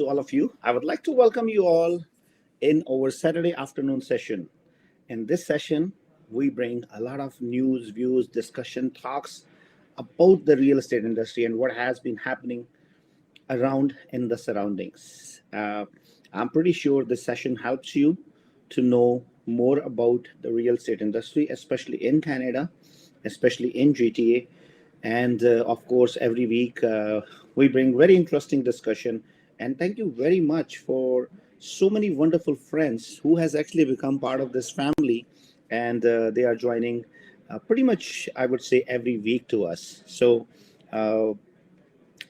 to all of you. I would like to welcome you all in our Saturday afternoon session. In this session, we bring a lot of news, views, discussion, talks about the real estate industry and what has been happening around in the surroundings. I'm pretty sure this session helps you to know more about the real estate industry, especially in Canada, especially in GTA. And of course, every week we bring very interesting discussion. And thank you very much for so many wonderful friends who has actually become part of this family, and they are joining pretty much, I would say, every week to us. So.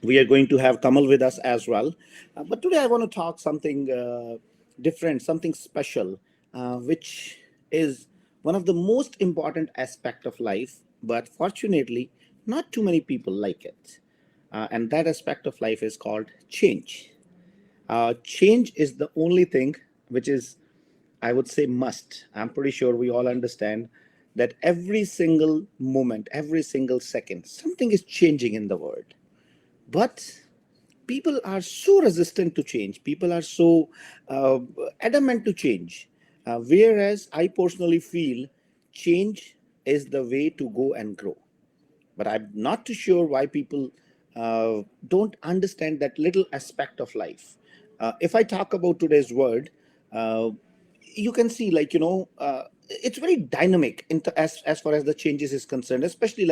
We are going to have Kamal with us as well. But today I want to talk something different, something special, which is one of the most important aspect of life. But fortunately, not too many people like it. And that aspect of life is called change. Change is the only thing which is, I would say, must. I'm pretty sure we all understand that every single moment, every single second, something is changing in the world, but people are so resistant to change. People are so uh, adamant to change. Whereas I personally feel change is the way to go and grow. But I'm not too sure why people don't understand that little aspect of life. If I talk about today's world, uh, you can see, it's very dynamic as far as the changes is concerned, especially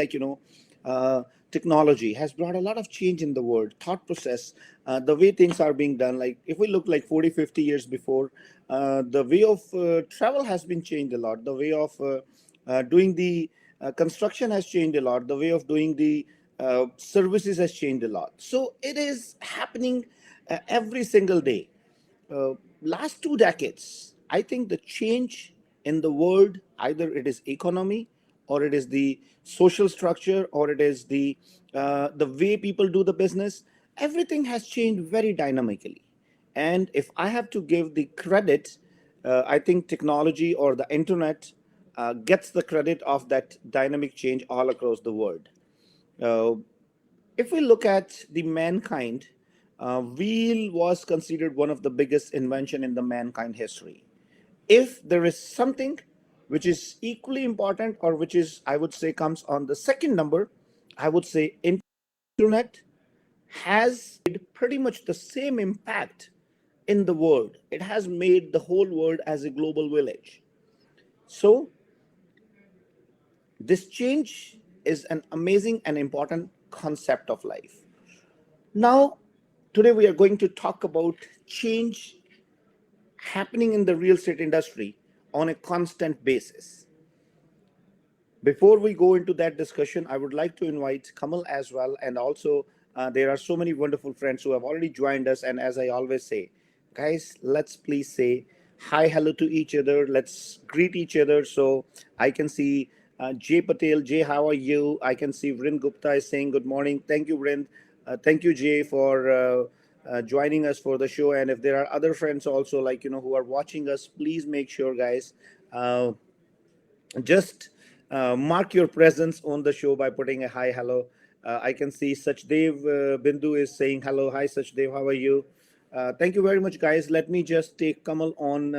uh, technology has brought a lot of change in the world, thought process, the way things are being done. Like if we look like 40, 50 years before, the way of travel has been changed a lot. The way of doing the construction has changed a lot. The way of doing the services has changed a lot. So it is happening every single day. Last 2 decades, I think the change in the world, either it is economy, or it is the social structure, or it is the way people do the business, everything has changed very dynamically. And if I have to give the credit, I think technology or the internet gets the credit of that dynamic change all across the world. Uh, if we look at the mankind, wheel was considered one of the biggest invention in the mankind history. If there is something which is equally important, or which is, I would say, comes on the second number, I would say internet has made pretty much the same impact in the world. It has made the whole world as a global village. So this change is an amazing and important concept of life. Now, today we are going to talk about change happening in the real estate industry on a constant basis. Before we go into that discussion, I would like to invite Kamal as well. And also, there are so many wonderful friends who have already joined us. And as I always say, guys, let's please say hi, hello to each other. Let's greet each other. So I can see Jay Patel. Jay, how are you? I can see Vrind Gupta is saying good morning. Thank you, Vrind. Thank you, Jay, for joining us for the show. And if there are other friends also, who are watching us, please make sure, guys, just mark your presence on the show by putting a hi, hello. I can see Sachdev Bindu is saying hello. Hi, Sachdev. How are you? Thank you very much, guys. Let me just take Kamal on.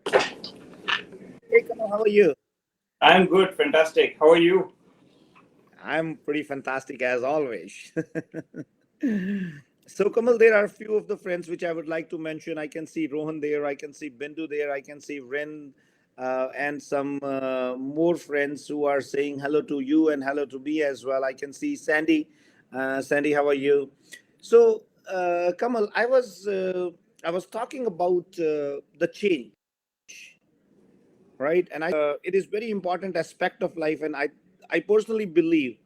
Hey, Kamal, how are you? I'm good, fantastic. How are you? I'm pretty fantastic as always. So, Kamal, there are a few of the friends which I would like to mention. I can see Rohan there, I can see Bindu there, I can see Ren, and some more friends who are saying hello to you and hello to me as well. I can see Sandy. Sandy, how are you? So, Kamal, I was talking about the change, right? And it is very important aspect of life, and I personally believe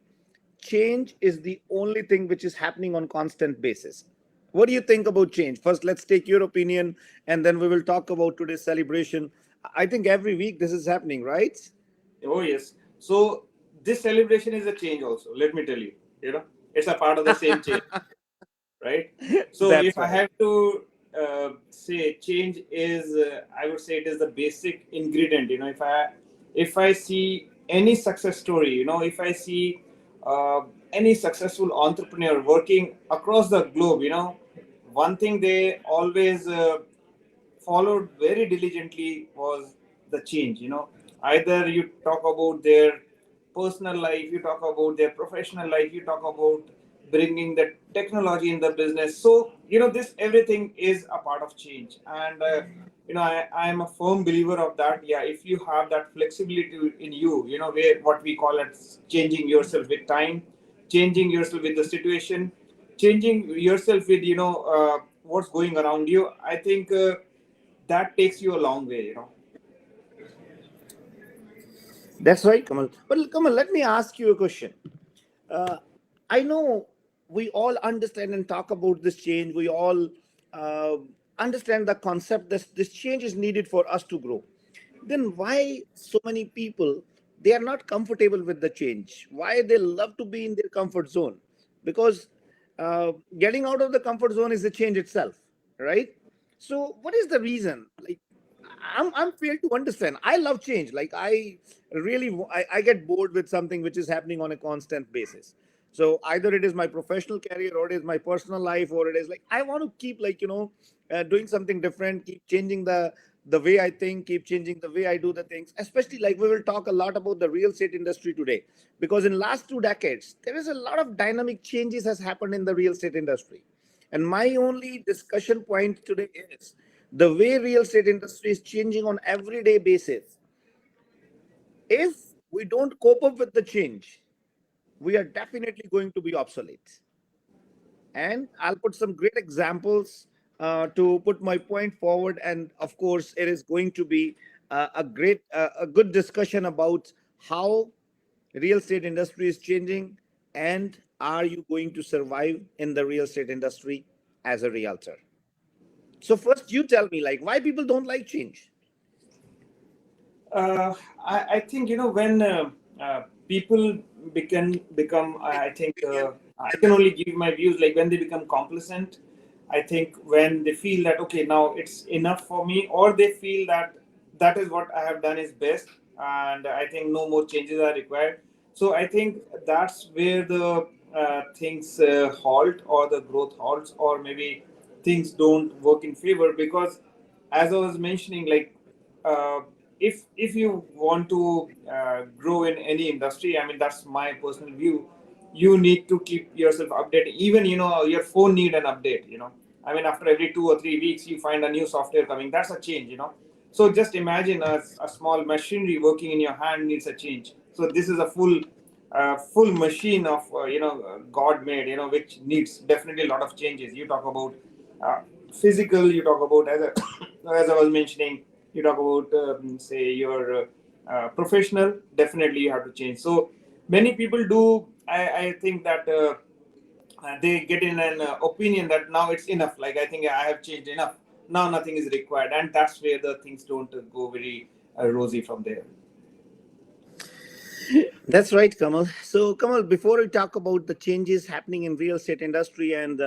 change is the only thing which is happening on constant basis. What do you think about change? First, let's take your opinion, and then we will talk about today's celebration. I think every week this is happening, right? Oh, yes. So, this celebration is a change also. Let me tell you, it's a part of the same change, right? So, That's if I right. have to say change is, I would say it is the basic ingredient. If I see any success story, if I see any successful entrepreneur working across the globe, one thing they always followed very diligently was the change. Either you talk about their personal life, you talk about their professional life, you talk about bringing the technology in the business. So this everything is a part of change. And I am a firm believer of that. Yeah, if you have that flexibility in you, where what we call it changing yourself with time, changing yourself with the situation, changing yourself with what's going around you. I think that takes you a long way. That's right, Kamal. But Kamal, let me ask you a question. Uh, I know we all understand and talk about this change. We all uh, understand the concept that this change is needed for us to grow. Then why so many people they are not comfortable with the change? Why they love to be in their comfort zone? Because getting out of the comfort zone is the change itself, right? So what is the reason? Like I'm failed to understand. I love change. Like I really I get bored with something which is happening on a constant basis. So either it is my professional career or it is my personal life or it is like I want to keep like doing something different, keep changing the way I think, keep changing the way I do the things. Especially like we will talk a lot about the real estate industry today because in last 2 decades there is a lot of dynamic changes has happened in the real estate industry. And my only discussion point today is the way real estate industry is changing on everyday basis. If we don't cope up with the change, we are definitely going to be obsolete. And I'll put some great examples to put my point forward. And of course, it is going to be a good discussion about how real estate industry is changing and are you going to survive in the real estate industry as a realtor. So first, you tell me, like, why people don't like change. I think when people become I think I can only give my views like when they become complacent. I think when they feel that okay, now it's enough for me, or they feel that that is what I have done is best, and I think no more changes are required. So I think that's where the things halt, or the growth halts, or maybe things don't work in favor. Because as I was mentioning, like uh, if you want to grow in any industry, I mean that's my personal view. You need to keep yourself updated. Even your phone need an update. I mean after every 2 or 3 weeks you find a new software coming. That's a change. So just imagine a small machinery working in your hand needs a change. So this is a full machine of God made, which needs definitely a lot of changes. You talk about uh, physical, you talk about as I was mentioning, you talk about say your professional, definitely you have to change. So many people do. I think that they get in an opinion that now it's enough. Like I think I have changed enough. Now nothing is required, and that's where the things don't go very rosy from there. That's right, Kamal. So, Kamal, before we talk about the changes happening in real estate industry, and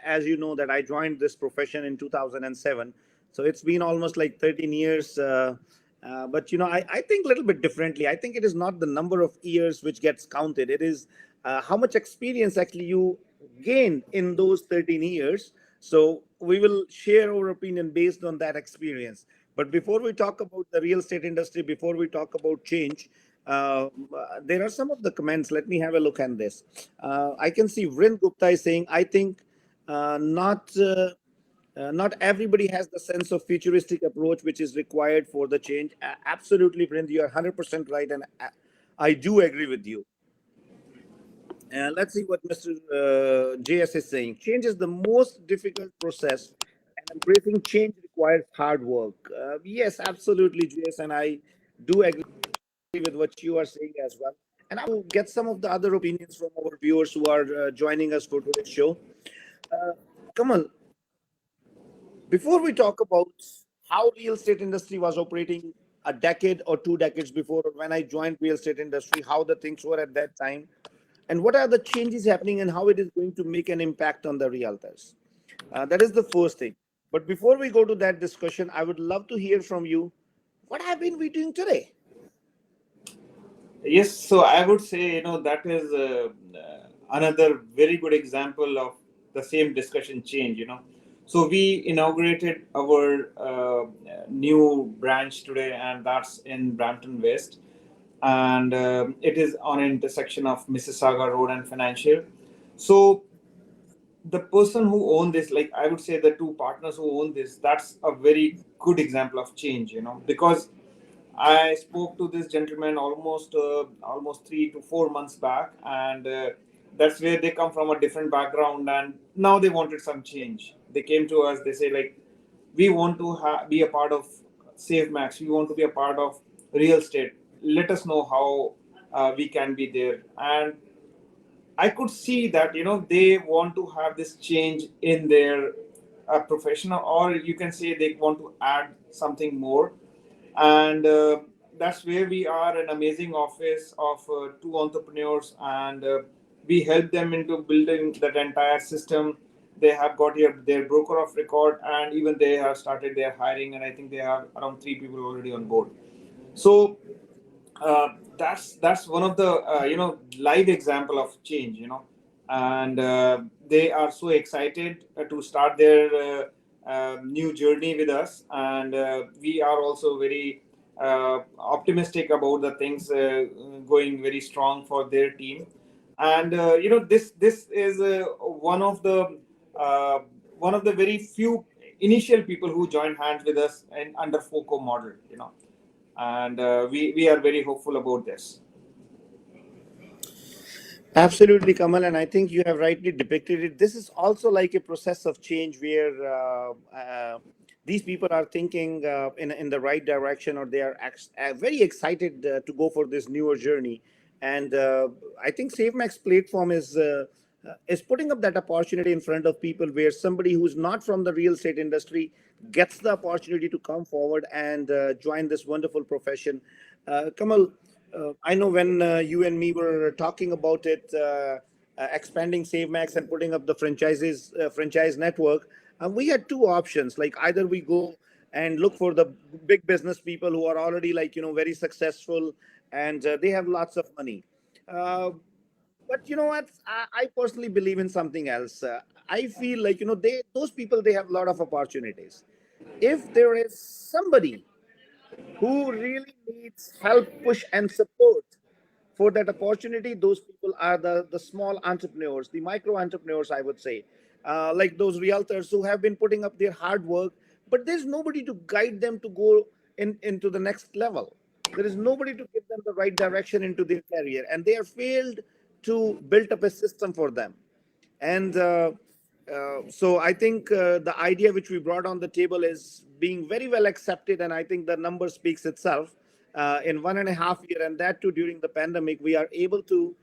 as you know that I joined this profession in 2007, so it's been almost like 13 years. But I think a little bit differently. I think it is not the number of years which gets counted. It is how much experience actually you gained in those 13 years. So we will share our opinion based on that experience. But before we talk about the real estate industry, before we talk about change, there are some of the comments. Let me have a look at this. I can see Vrind Gupta is saying, I think not everybody has the sense of futuristic approach which is required for the change. Absolutely, Vrind, you are 100% right. And I do agree with you. Let's see what Mr. JS is saying. Change is the most difficult process, and embracing change requires hard work. Yes, absolutely, JS, and I do agree with what you are saying as well. And I will get some of the other opinions from our viewers who are joining us for today's show. Uh, Kamal, before we talk about how real estate industry was operating a decade or 2 decades before, when I joined real estate industry, how the things were at that time, and what are the changes happening and how it is going to make an impact on the realtors. That is the first thing. But before we go to that discussion, I would love to hear from you. What have been we doing today? Yes, so I would say that is another very good example of the same discussion change. So we inaugurated our new branch today, and that's in Brampton West, and it is on an intersection of Mississauga Road and Financial. So the person who owned this, like I would say, the two partners who own this, that's a very good example of change, because I spoke to this gentleman almost 3 to 4 months back, and that's where they come from, a different background, and now they wanted some change. They came to us. They say, like, we want to be a part of SaveMax. We want to be a part of real estate. Let us know how we can be there. And I could see that they want to have this change in their professional, or you can say they want to add something more, and that's where we are, an amazing office of two entrepreneurs, and we help them into building that entire system. They have got here their broker of record, and even they have started their hiring, and I think they have around 3 people already on board. So that's one of the live example of change, and they are so excited to start their new journey with us, and we are also very optimistic about the things going very strong for their team. And this is uh, one of the very few initial people who joined hands with us and under FOCO model, and we are very hopeful about this. Absolutely, Kamal, and I think you have rightly depicted it. This is also like a process of change where these people are thinking in the right direction, or they are very excited to go for this newer journey. And I think SaveMax platform is putting up that opportunity in front of people where somebody who's not from the real estate industry gets the opportunity to come forward and join this wonderful profession. Kamal, I know when you and me were talking about it, expanding SaveMax and putting up the franchise network, we had two options. Like either we go and look for the big business people who are already like very successful and they have lots of money. Uh, but you know what? I personally believe in something else. I feel like those people they have a lot of opportunities. If there is somebody who really needs help, push, and support for that opportunity, those people are the small entrepreneurs, the micro entrepreneurs, I would say, like those realtors who have been putting up their hard work, but there's nobody to guide them to go into the next level. There is nobody to give them the right direction into their career, and they have failed to build up a system for them. And so I think the idea which we brought on the table is being very well accepted, and I think the number speaks itself. In 1.5 year, and that too during the pandemic, we are able to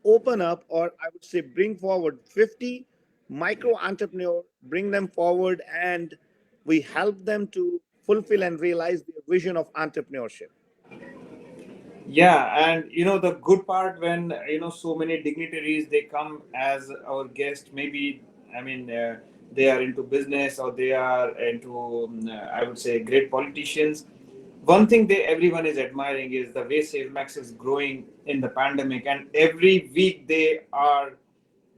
open up, or I would say, bring forward 50 micro entrepreneurs, bring them forward, and we help them to fulfill and realize their vision of entrepreneurship. Yeah, and the good part, when so many dignitaries they come as our guest. Maybe, I mean, they are into business, or they are into I would say great politicians. One thing they everyone is admiring is the way SaveMax is growing in the pandemic, and every week they are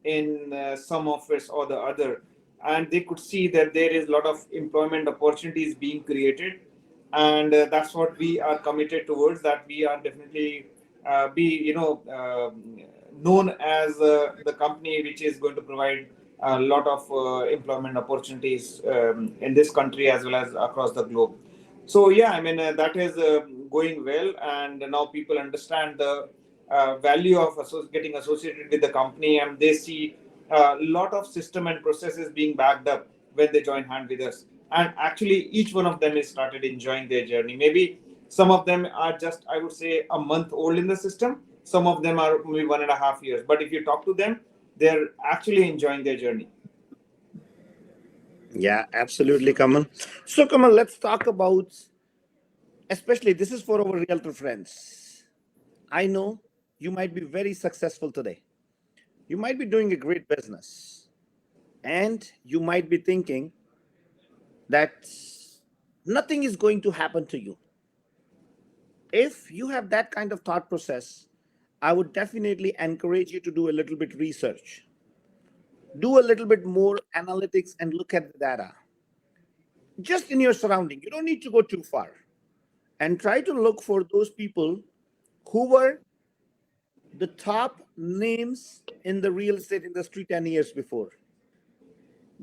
in some office or the other, and they could see that there is a lot of employment opportunities being created, and that's what we are committed towards. That we are definitely be known as the company which is going to provide a lot of employment opportunities in this country as well as across the globe. So yeah, I mean, that is going well, and now people understand the value of getting associated with the company, and they see a lot of system and processes being backed up when they join hand with us. And actually, each one of them is started enjoying their journey. Maybe some of them are just, I would say, a month old in the system. Some of them are maybe 1.5 years. But if you talk to them, they're actually enjoying their journey. Yeah, absolutely, Kamal. So, Kamal, let's talk about, especially this is for our realtor friends. I know you might be very successful today. You might be doing a great business. And you might be thinking that nothing is going to happen to you. If you have that kind of thought process, I would definitely encourage you to do a little bit research. Do a little bit more analytics and look at the data just in your surrounding. You don't need to go too far, and try to look for those people who were the top names in the real estate industry 10 years before.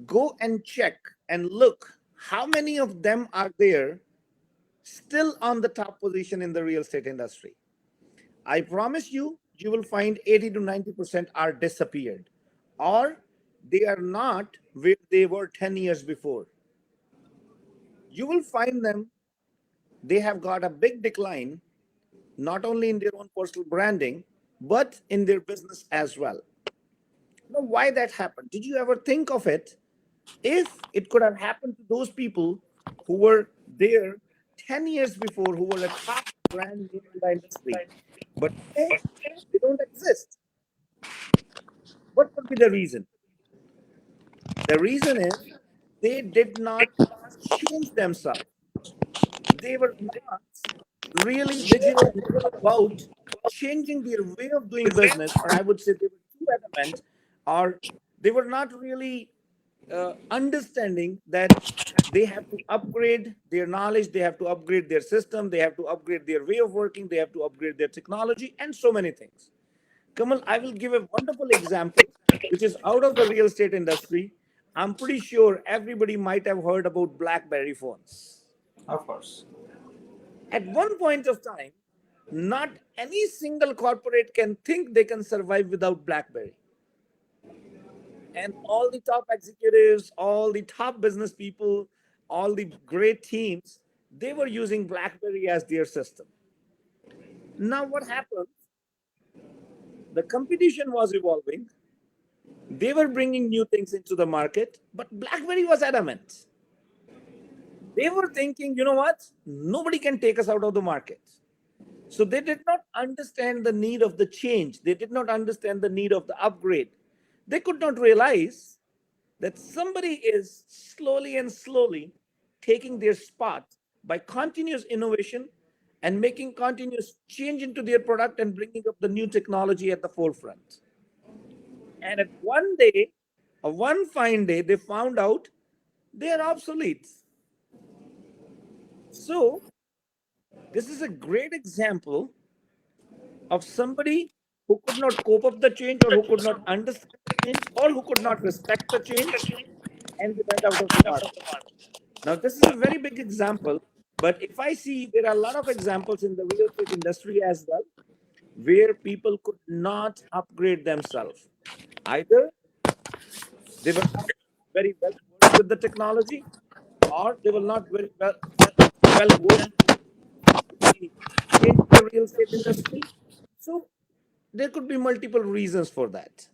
Go and check and look how many of them are there still on the top position in the real estate industry. I promise you, you will find 80 to 90% are disappeared, or they are not where they were 10 years before. You will find them, they have got a big decline, not only in their own personal branding, but in their business as well. Now, why that happened? Did you ever think of it? If it could have happened to those people who were there 10 years before, who were a top brand name in the industry, but today they don't exist, what could be the reason? The reason is they did not change themselves. They were not really vigilant about changing their way of doing business, or I would say they were too adamant, or they were not really understanding that they have to upgrade their knowledge, they have to upgrade their system, they have to upgrade their way of working, they have to upgrade their technology, and so many things. Kamal, I will give a wonderful example, which is out of the real estate industry. I'm pretty sure everybody might have heard about BlackBerry phones. Of course. At one point of time, not any single corporate can think they can survive without BlackBerry. And all the top executives, all the top business people, all the great teams, they were using BlackBerry as their system. Now, what happened? The competition was evolving. They were bringing new things into the market, but BlackBerry was adamant. They were thinking, you know what? Nobody can take us out of the market. So they did not understand the need of the change. They did not understand the need of the upgrade. They could not realize that somebody is slowly and slowly taking their spot by continuous innovation and making continuous change into their product and bringing up the new technology at the forefront. And at one day, one fine day, they found out they are obsolete. So, this is a great example of somebody who could not cope up the change, or who could not understand the change, or who could not respect the change, and they went out of the market. Now, this is a very big example, but if I see, there are a lot of examples in the real estate industry as well, where people could not upgrade themselves. Either they were not very well versed with the technology, or they were not very well versed with the change in the real estate industry. So there could be multiple reasons for that.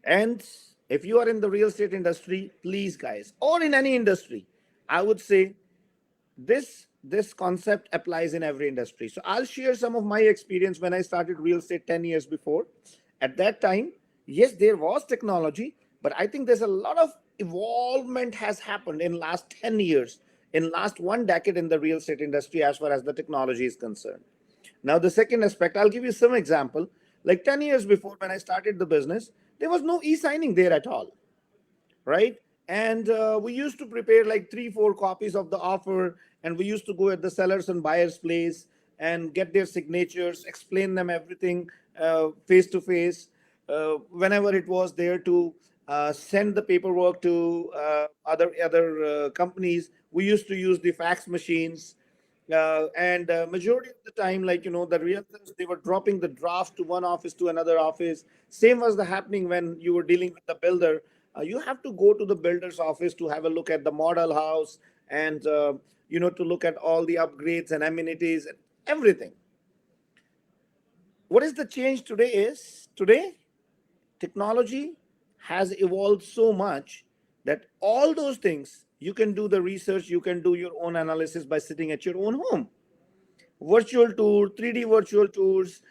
And if you are in the real estate industry, please, guys, or in any industry, I would say this concept applies in every industry. So I'll share some of my experience when I started real estate 10 years before. At that time, yes, there was technology, but I think there's a lot of evolvement has happened in last 10 years, in last one decade in the real estate industry as far as the technology is concerned. Now, the second aspect, I'll give you some example. Like 10 years before, when I started the business, there was no e-signing there at all, right? And we used to prepare like 3 4 copies of the offer, and we used to go at the sellers and buyers place and get their signatures, explain them everything face to face. Whenever it was there to send the paperwork to other companies, we used to use the fax machines. And majority of the time, like, the realtors, they were dropping the draft to one office to another office. Same was the happening when you were dealing with the builder. You have to go to the builder's office to have a look at the model house, and to look at all the upgrades and amenities and everything. What is the change today is, today technology has evolved so much that all those things, you can do the research, you can do your own analysis by sitting at your own home. Virtual tour, 3D virtual tours,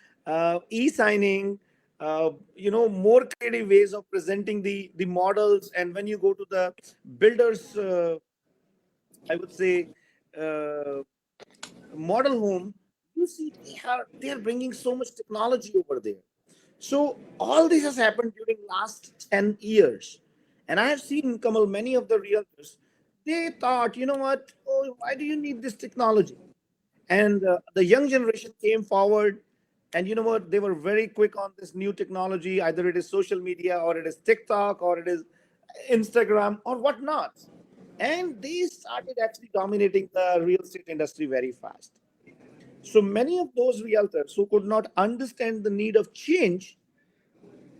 e-signing, more creative ways of presenting the models. And when you go to the builders, I would say, uh, model home, you see they are bringing so much technology over there. So all this has happened during last 10 years. And I have seen, Kamal, many of the realtors, they thought, you know what, oh, why do you need this technology? And the young generation came forward, and you know what, they were very quick on this new technology. Either it is social media, or it is TikTok, or it is Instagram, or whatnot. And they started actually dominating the real estate industry very fast. So many of those realtors who could not understand the need of change,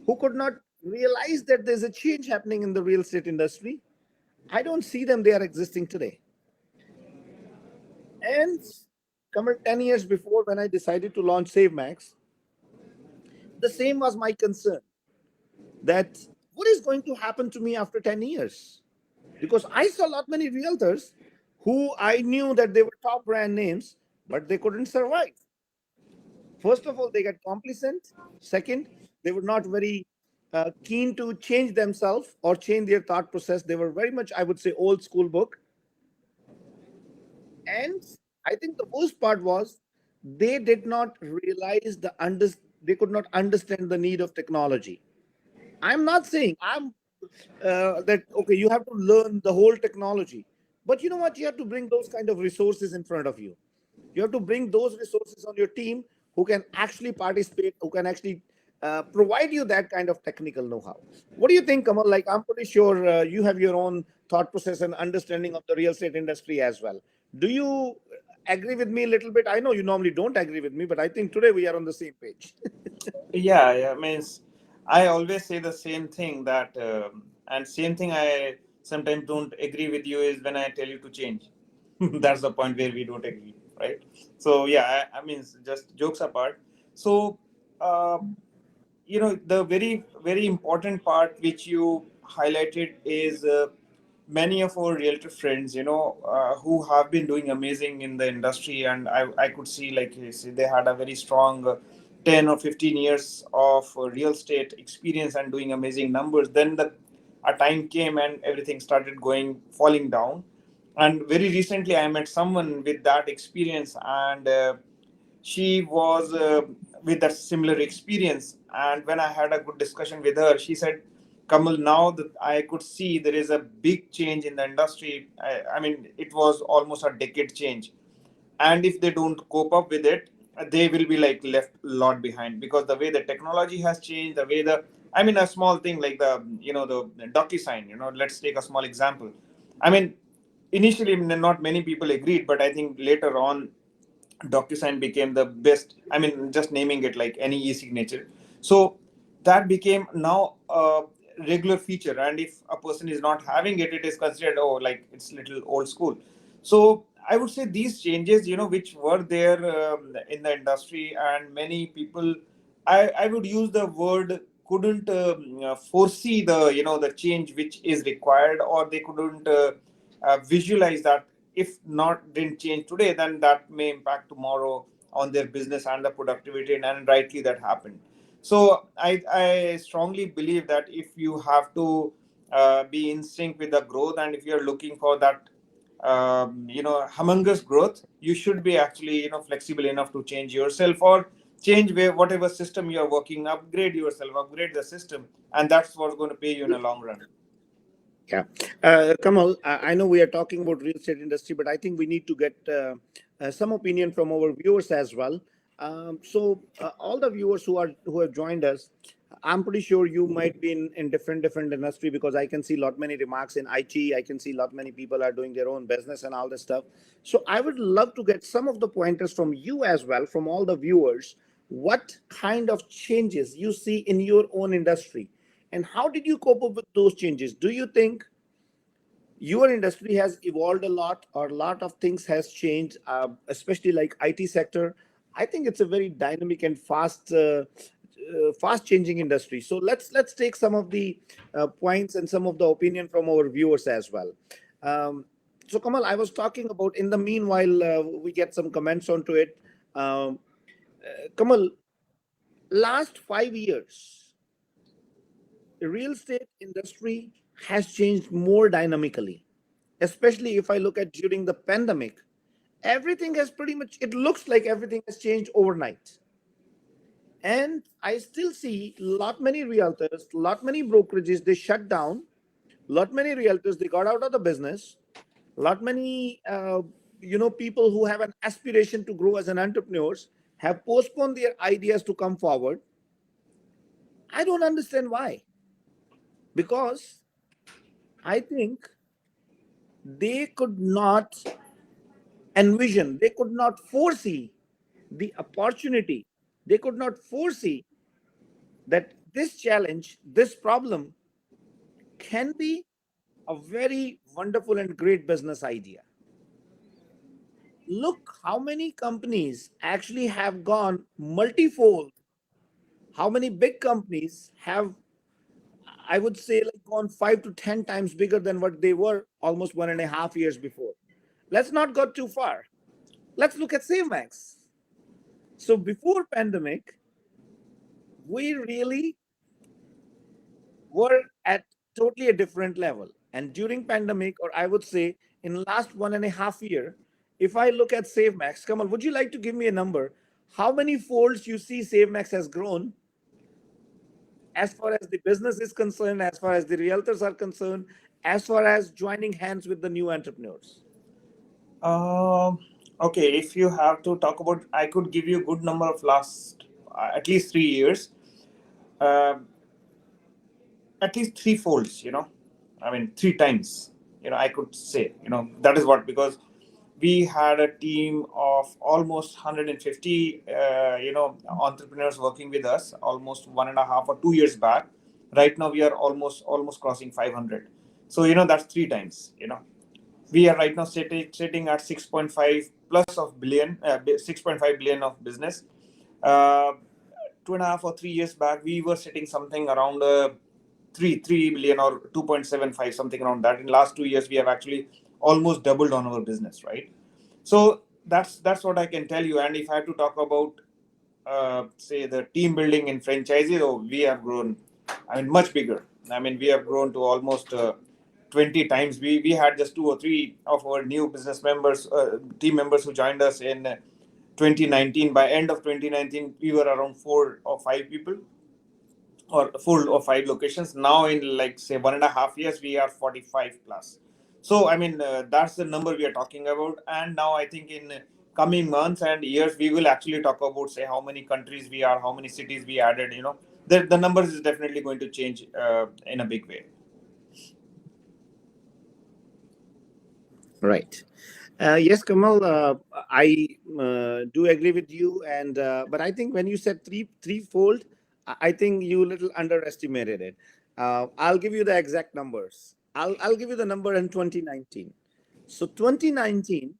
who could not realize that there's a change happening in the real estate industry, I don't see them they are existing today. And come 10 years before, when I decided to launch SaveMax, the same was my concern, that what is going to happen to me after 10 years? Because I saw a lot many realtors who I knew that they were top brand names, but they couldn't survive. First of all, they got complacent. Second, they were not very keen to change themselves or change their thought process. They were very much, I would say, old school book. And I think the worst part was they did not realize they could not understand the need of technology. I'm not saying I'm that okay, you have to learn the whole technology, but you know what? You have to bring those kind of resources in front of you. You have to bring those resources on your team who can actually participate, who can actually provide you that kind of technical know-how. What do you think, Kamal? Like, I'm pretty sure you have your own thought process and understanding of the real estate industry as well. Do you agree with me a little bit? I know you normally don't agree with me, but I think today we are on the same page. Yeah, yeah. Means I always say the same thing that, and same thing I sometimes don't agree with you is when I tell you to change. That's the point where we don't agree, right? So yeah, I mean, just jokes apart. So, uh, the very important part which you highlighted is many of our realtor friends, who have been doing amazing in the industry, and I could see, like you see, they had a very strong 10 or 15 years of real estate experience and doing amazing numbers. Then the a time came and everything started going falling down. And very recently I met someone with that experience, and she was with a similar experience. And when I had a good discussion with her, she said, Kamal, now that I could see there is a big change in the industry. I mean, it was almost a decade change. And if they don't cope up with it, they will be like left a lot behind, because the way the technology has changed, the way I mean, a small thing like the DocuSign, let's take a small example. I mean, initially not many people agreed, but I think later on DocuSign became the best. I mean, just naming it like any e-signature. So that became now a regular feature, and if a person is not having it, it is considered, oh, like it's little old school. So I would say these changes, which were there in the industry, and many people, I would use the word, couldn't foresee the change which is required, or they couldn't visualize that if not didn't change today, then that may impact tomorrow on their business and the productivity, and rightly that happened. So I strongly believe that if you have to be in sync with the growth, and if you're looking for that humongous growth, you should be actually flexible enough to change yourself, or change whatever system you're working, upgrade yourself, upgrade the system, and that's what's going to pay you in the long run. Yeah, Kamal, I know we are talking about real estate industry, but I think we need to get some opinion from our viewers as well. All the viewers who have joined us, I'm pretty sure you might be in different industry, because I can see lot many remarks in IT. I can see lot many people are doing their own business and all this stuff. So I would love to get some of the pointers from you as well, from all the viewers. What kind of changes you see in your own industry, and how did you cope up with those changes? Do you think your industry has evolved a lot, or a lot of things has changed, especially like IT sector? I think it's a very dynamic and fast changing industry. So let's take some of the points and some of the opinion from our viewers as well. So Kamal, I was talking about, in the meanwhile, we get some comments onto it. Kamal, last 5 years, the real estate industry has changed more dynamically, especially if I look at during the pandemic. Everything has pretty much, it looks like everything has changed overnight. And I still see lot many realtors, lot many brokerages, they shut down. Lot many realtors, they got out of the business. Lot many people who have an aspiration to grow as an entrepreneurs have postponed their ideas to come forward. I don't understand why. Because I think they could not envision, they could not foresee the opportunity, they could not foresee that this challenge, this problem can be a very wonderful and great business idea. Look how many companies actually have gone multifold. How many big companies have, I would say, like gone 5 to 10 times bigger than what they were almost 1.5 years before. Let's not go too far. Let's look at SaveMax. So before pandemic, we really were at totally a different level. And during pandemic, or I would say in last 1.5 year, if I look at SaveMax, Kamal, would you like to give me a number? How many folds you see SaveMax has grown as far as the business is concerned, as far as the realtors are concerned, as far as joining hands with the new entrepreneurs? Um, okay, if you have to talk about, I could give you a good number of last at least 3 years. Uh, at least three folds, I mean, three times, I could say, that is what, because we had a team of almost 150, entrepreneurs working with us almost 1.5 or 2 years back. Right now, we are almost crossing 500. So, that's three times, we are right now sitting at 6.5 plus of billion, 6.5 billion of business. Uh, 2.5 or 3 years back, we were sitting something around 3 billion or 2.75, something around that. In last 2 years, we have actually almost doubled on our business, right? So that's what I can tell you. And if I have to talk about say the team building in franchises, oh, we have grown. I mean, much bigger. I mean, we have grown to almost 20 times. We had just two or three of our new business members, team members who joined us in 2019. By end of 2019, we were around 4 or 5 people, or 4 or 5 locations. Now in like say 1.5 years, we are 45 plus. So I mean, that's the number we are talking about. And now I think in coming months and years, we will actually talk about say how many countries we are, how many cities we added. The numbers is definitely going to change in a big way. Right. Yes, Kamal, I do agree with you, and but I think when you said threefold, I think you little underestimated it. I'll give you the exact numbers. I'll give you the number in 2019. So 2019,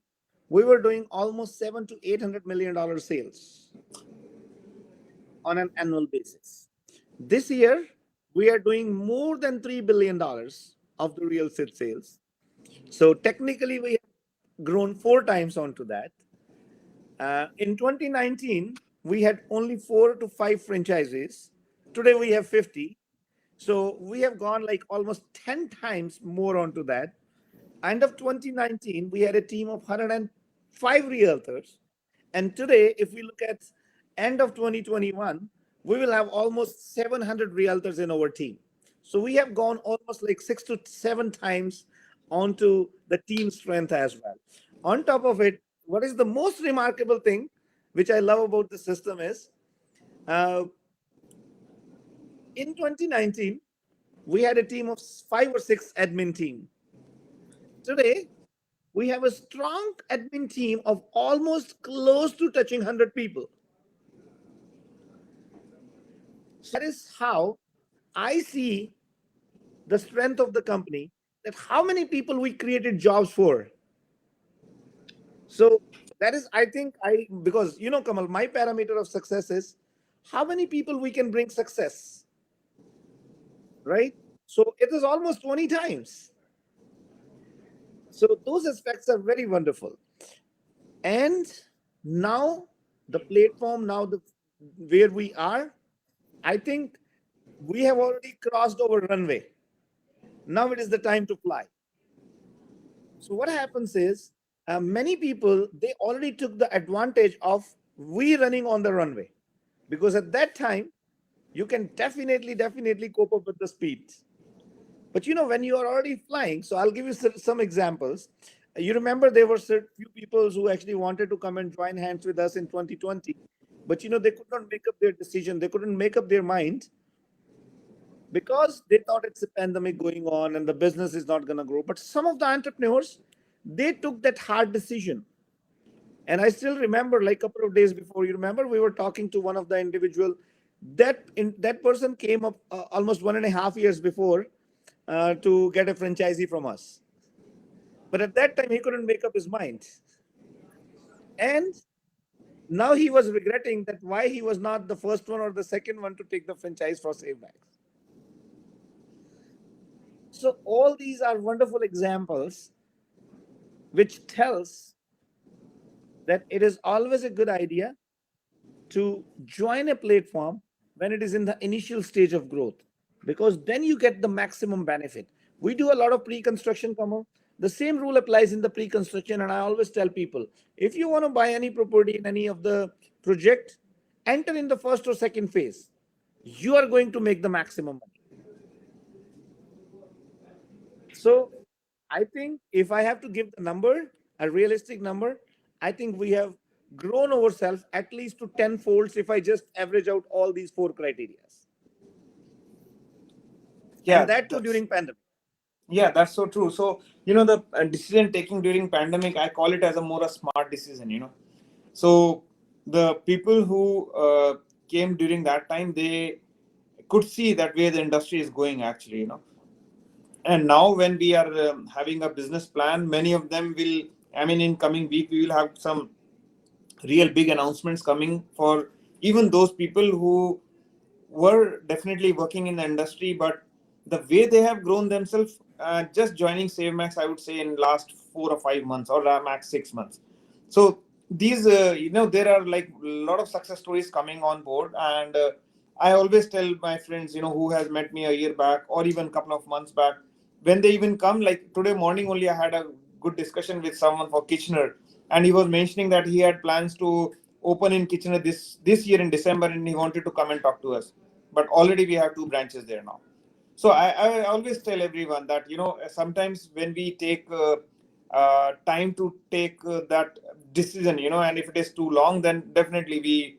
we were doing almost 7 to 800 million dollar sales on an annual basis. This year, we are doing more than $3 billion of the real estate sales. So technically, we have grown 4 times onto that. In 2019, we had only 4 to 5 franchises. Today we have 50. So we have gone like almost 10 times more onto that. End of 2019, we had a team of 105 realtors. And today, if we look at end of 2021, we will have almost 700 realtors in our team. So we have gone almost like 6 to 7 times onto the team strength as well. On top of it, what is the most remarkable thing, which I love about the system is, uh, in 2019, we had a team of 5 or 6 admin team. Today, we have a strong admin team of almost close to touching 100 people. So that is how I see the strength of the company, that how many people we created jobs for. So that is, I think, because Kamal, my parameter of success is how many people we can bring success, right? So it is almost 20 times. So those aspects are very wonderful. And now the platform, now the where we are, I think we have already crossed our runway. Now it is the time to fly. So what happens is, many people, they already took the advantage of we running on the runway. because at that time you can definitely cope up with the speed. But when you are already flying, so I'll give you some examples. You remember there were certain few people who actually wanted to come and join hands with us in 2020, but they could not make up their decision. They couldn't make up their mind because they thought it's a pandemic going on and the business is not going to grow. But some of the entrepreneurs, they took that hard decision. And I still remember, like a couple of days before, you remember we were talking to one of the individual that person came up almost 1.5 years before to get a franchisee from us. But at that time, he couldn't make up his mind. And now he was regretting that why he was not the first one or the second one to take the franchise for SaveMax. So all these are wonderful examples which tells that it is always a good idea to join a platform when it is in the initial stage of growth, because then you get the maximum benefit. We do a lot of pre-construction, Kamal. The same rule applies in the pre-construction, and I always tell people, if you want to buy any property in any of the project, enter in the first or second phase. You are going to make the maximum money. So I think if I have to give the number, a realistic number, I think we have grown ourselves at least to 10 folds if I just average out all these four criteria. And Yeah, that too that's during pandemic. yeah, that's so true. So the decision taking during pandemic, I call it as a more a smart decision. So the people who came during that time, they could see that where the industry is going actually. And now when we are having a business plan, many of them will. I mean, in coming week we will have some real big announcements coming for even those people who were definitely working in the industry, but the way they have grown themselves, just joining SaveMax, I would say in last 4 or 5 months or max 6 months. So these, there are like a lot of success stories coming on board, and I always tell my friends, who has met me a year back or even a couple of months back, when they even come, like today morning only, I had a good discussion with someone for Kitchener, and he was mentioning that he had plans to open in Kitchener this year in December, and he wanted to come and talk to us. But already we have two branches there now. So I always tell everyone that sometimes when we take time to take that decision, and if it is too long, then definitely we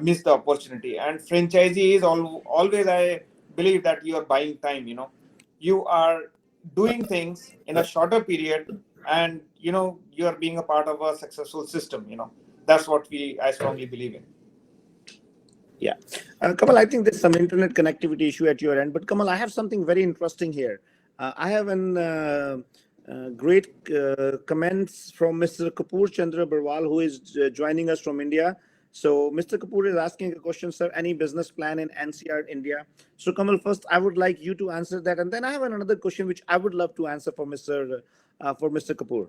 miss the opportunity. And franchisee is always, I believe that you are buying time. You are doing things in a shorter period, and you are being a part of a successful system. That's what I strongly believe in. Yeah. Kamal, I think there's some internet connectivity issue at your end. But Kamal, I have something very interesting here. I have an great comments from Mr. Kapoor Chandra Barwal, who is joining us from India. So Mr. Kapoor is asking a question, sir. Any business plan in NCR, India? So Kamal, first I would like you to answer that, and then I have another question which I would love to answer for Mr. Kapoor.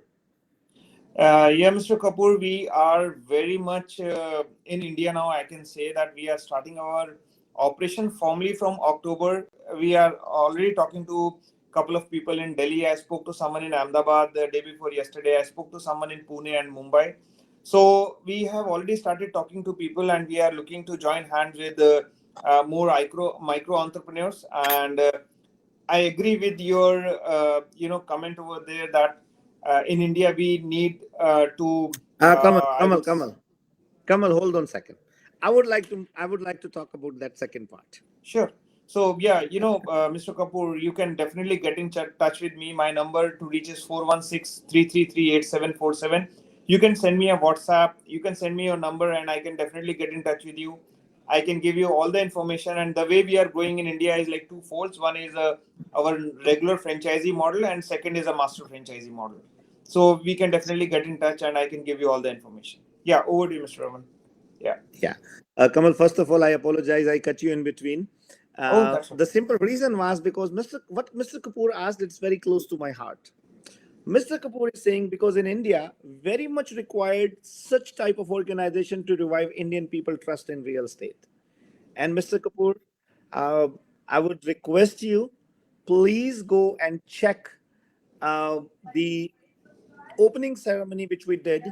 Yeah, Mr. Kapoor, we are very much in India now. I can say that we are starting our operation formally from October. We are already talking to a couple of people in Delhi. I spoke to someone in Ahmedabad the day before yesterday. I spoke to someone in Pune and Mumbai. So we have already started talking to people, and we are looking to join hands with more micro entrepreneurs. And I agree with your comment over there that in India we need to Kamal, I Kamal, would Kamal, Kamal, hold on a second. I would like to talk about that second part. sure. So yeah, Mr. Kapoor, you can definitely get in touch with me. My number to reach is 416-333-8747. You can send me a WhatsApp. You can send me your number, and I can definitely get in touch with you. I can give you all the information. And the way we are going in India is like two folds. One is our regular franchisee model, and second is a master franchisee model. So we can definitely get in touch, and I can give you all the information. Yeah, over to you, Mr. Raman. Yeah. Yeah. Kamal, first of all, I apologize. I cut you in between. Oh, that's The okay. simple reason was because what Mr. Kapoor asked, it's very close to my heart. Mr. Kapoor is saying because in India, very much required such type of organization to revive Indian people trust in real estate. And Mr. Kapoor, uh, I would request you, please go and check the opening ceremony which we did,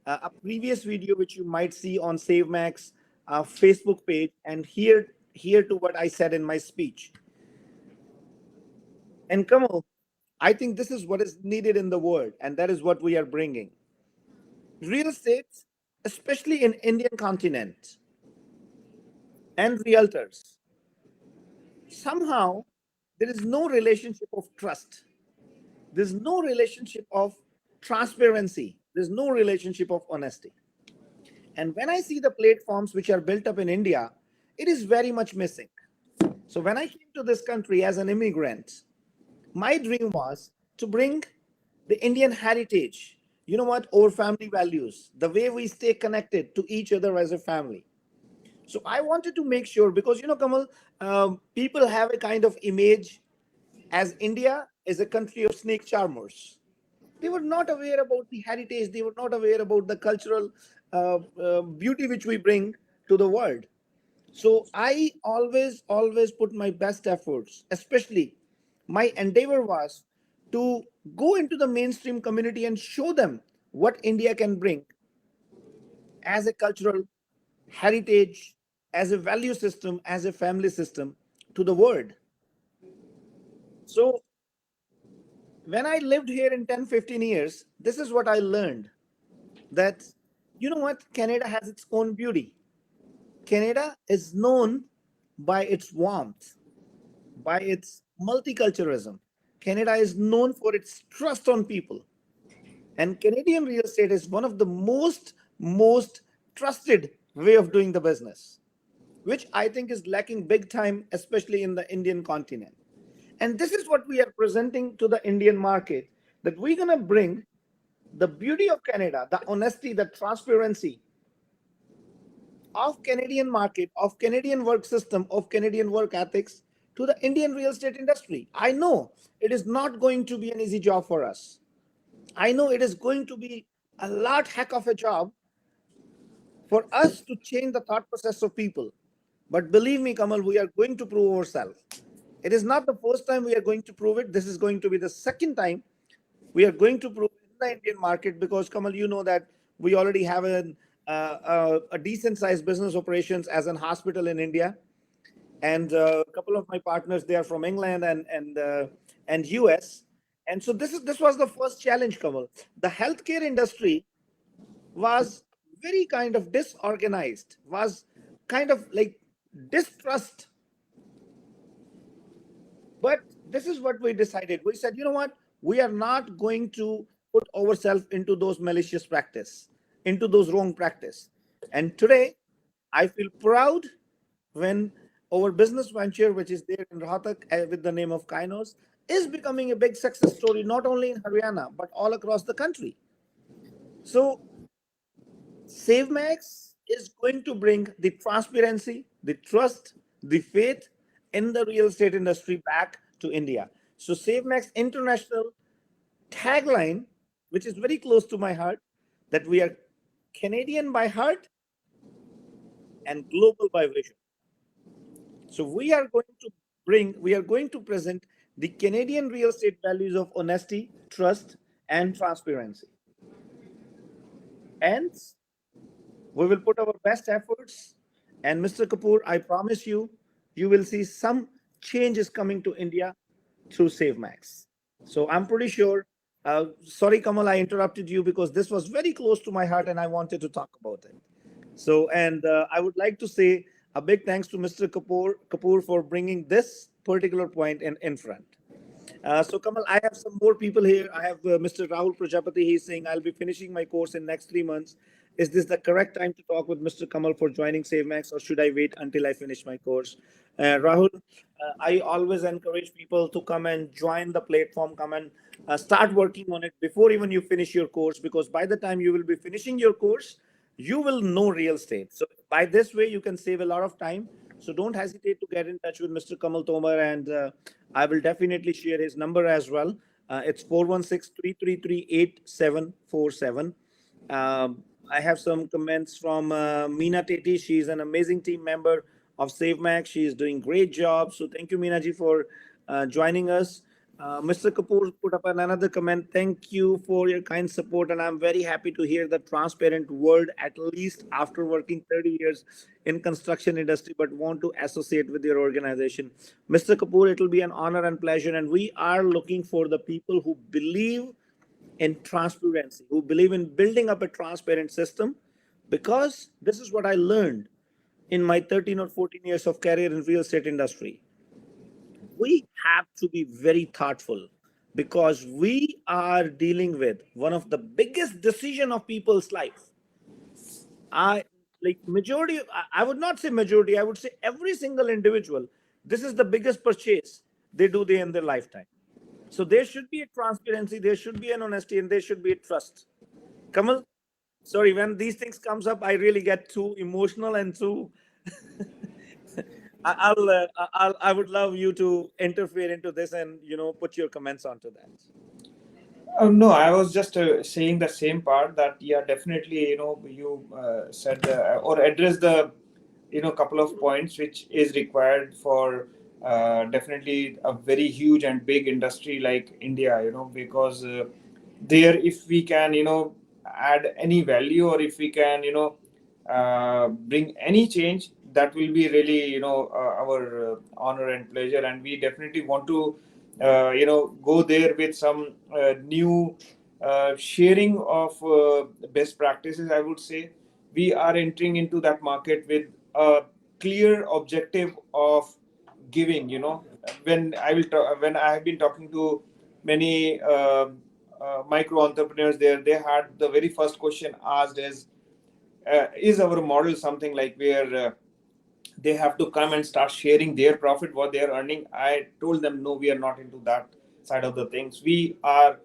a previous video which you might see on SaveMax, Facebook page and hear to what I said in my speech. And Kamal, I think this is what is needed in the world, and that is what we are bringing. Real estate, especially in Indian continent, and realtors. Somehow, there is no relationship of trust. There's no relationship of transparency. There's no relationship of honesty. And when I see the platforms which are built up in India, it is very much missing. So when I came to this country as an immigrant, my dream was to bring the Indian heritage, you know what, our family values, the way we stay connected to each other as a family. So I wanted to make sure, because Kamal, people have a kind of image as India is a country of snake charmers. They were not aware about the heritage. They were not aware about the cultural beauty which we bring to the world. So I always put my best efforts, especially my endeavor was to go into the mainstream community and show them what India can bring as a cultural heritage, as a value system, as a family system to the world. So when I lived here in 10, 15 years, this is what I learned, that you know what, Canada has its own beauty. Canada is known by its warmth, by its multiculturalism. Canada is known for its trust on people. And Canadian real estate is one of the most trusted way of doing the business, which I think is lacking big time, especially in the Indian continent. And this is what we are presenting to the Indian market, that we're going to bring the beauty of Canada, the honesty, the transparency of Canadian market, of Canadian work system, of Canadian work ethics to the Indian real estate industry. I know it is not going to be an easy job for us. I know it is going to be a lot heck of a job for us to change the thought process of people. But believe me, Kamal, we are going to prove ourselves. It is not the first time we are going to prove it. This is going to be the second time we are going to prove it in the Indian market, because Kamal, you know that we already have a decent sized business operations as an hospital in India, and a couple of my partners, they are from England and US. And so this was the first challenge, Kamal. The healthcare industry was very kind of disorganized, was kind of like distrust. But this is what we decided. We said, you know what? We are not going to put ourselves into those malicious practice, into those wrong practice. And today, I feel proud when our business venture, which is there in Rohtak with the name of Kainos, is becoming a big success story, not only in Haryana, but all across the country. So SaveMax is going to bring the transparency, the trust, the faith in the real estate industry back to India. So SaveMax International tagline, which is very close to my heart, that we are Canadian by heart and global by vision. So we are going to present the Canadian real estate values of honesty, trust, and transparency. And we will put our best efforts. And Mr. Kapoor, I promise you, you will see some changes coming to India through SaveMax. So I'm pretty sure. Sorry, Kamal, I interrupted you because this was very close to my heart and I wanted to talk about it. So, and I would like to say a big thanks to Mr. Kapoor for bringing this particular point in front. So Kamal, I have some more people here. I have Mr. Rahul Prajapati. He's saying I'll be finishing my course in next 3 months. Is this the correct time to talk with Mr. Kamal for joining SaveMax, or should I wait until I finish my course? Rahul, I always encourage people to come and join the platform, come and start working on it before even you finish your course, because by the time you will be finishing your course, you will know real estate. So by this way, you can save a lot of time. So don't hesitate to get in touch with Mr. Kamal Tomar, and I will definitely share his number as well. It's 416-333-8747. I have some comments from Meena Teti. She's an amazing team member of SaveMax. She is doing great job. So thank you, Meena ji, for joining us. Mr. Kapoor put up another comment. Thank you for your kind support, and I'm very happy to hear the transparent word. At least after working 30 years in construction industry, but want to associate with your organization, Mr. Kapoor. It will be an honor and pleasure, and we are looking for the people who believe in transparency, who believe in building up a transparent system, because this is what I learned in my 13 or 14 years of career in real estate industry. We have to be very thoughtful because we are dealing with one of the biggest decision of people's life. I like majority, I would not say majority, I would say every single individual, this is the biggest purchase they do in their lifetime. So there should be a transparency, there should be an honesty, and there should be a trust. Kamal, sorry, when these things comes up, I really get too emotional and too I would love you to interfere into this and put your comments onto that. No, I was just saying the same part that yeah, definitely, you said or addressed the, couple of points which is required for definitely a very huge and big industry like India, because there, if we can, add any value, or if we can, bring any change, that will be really, our honor and pleasure, and we definitely want to go there with some new sharing of best practices, I would say. We are entering into that market with a clear objective of giving, when I have been talking to many micro entrepreneurs there, they had the very first question asked is our model something like where they have to come and start sharing their profit, what they are earning? I told them, no, we are not into that side of the things. We are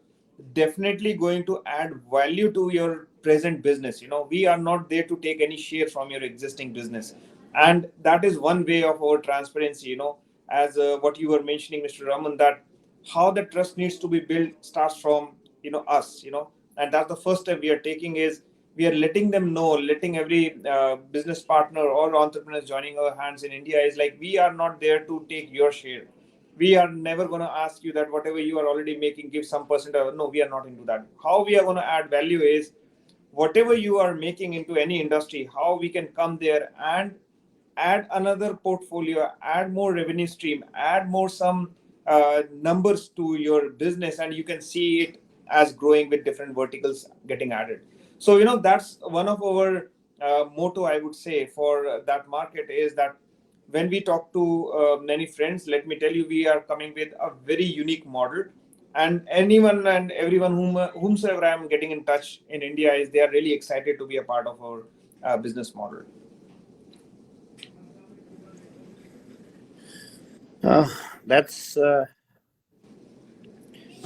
definitely going to add value to your present business. We are not there to take any share from your existing business. And that is one way of our transparency, as what you were mentioning, Mr. Raman, that how the trust needs to be built starts from us, and that's the first step we are taking, is we are letting them know, letting every business partner or entrepreneurs joining our hands in India, is like, we are not there to take your share. We are never going to ask you that whatever you are already making, give some percent of. No, we are not into that. How we are going to add value is whatever you are making into any industry, how we can come there and add another portfolio, add more revenue stream, add more some numbers to your business, and you can see it as growing with different verticals getting added. So that's one of our motto, I would say, for that market, is that when we talk to many friends, let me tell you, we are coming with a very unique model, and anyone and everyone whomsoever I am getting in touch in India, is they are really excited to be a part of our business model. Uh, that's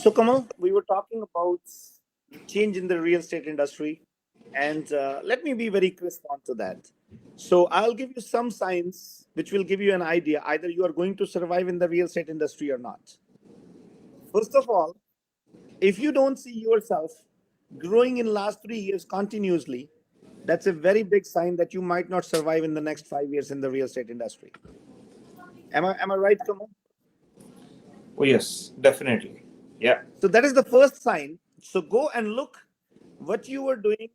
So, Kamal, we were talking about the change in the real estate industry, and let me be very crisp onto that. So, I'll give you some signs which will give you an idea either you are going to survive in the real estate industry or not. First of all, if you don't see yourself growing in last 3 years continuously, that's a very big sign that you might not survive in the next 5 years in the real estate industry. Am I right, Kamal? Oh, yes, definitely. Yeah. So that is the first sign. So go and look what you were doing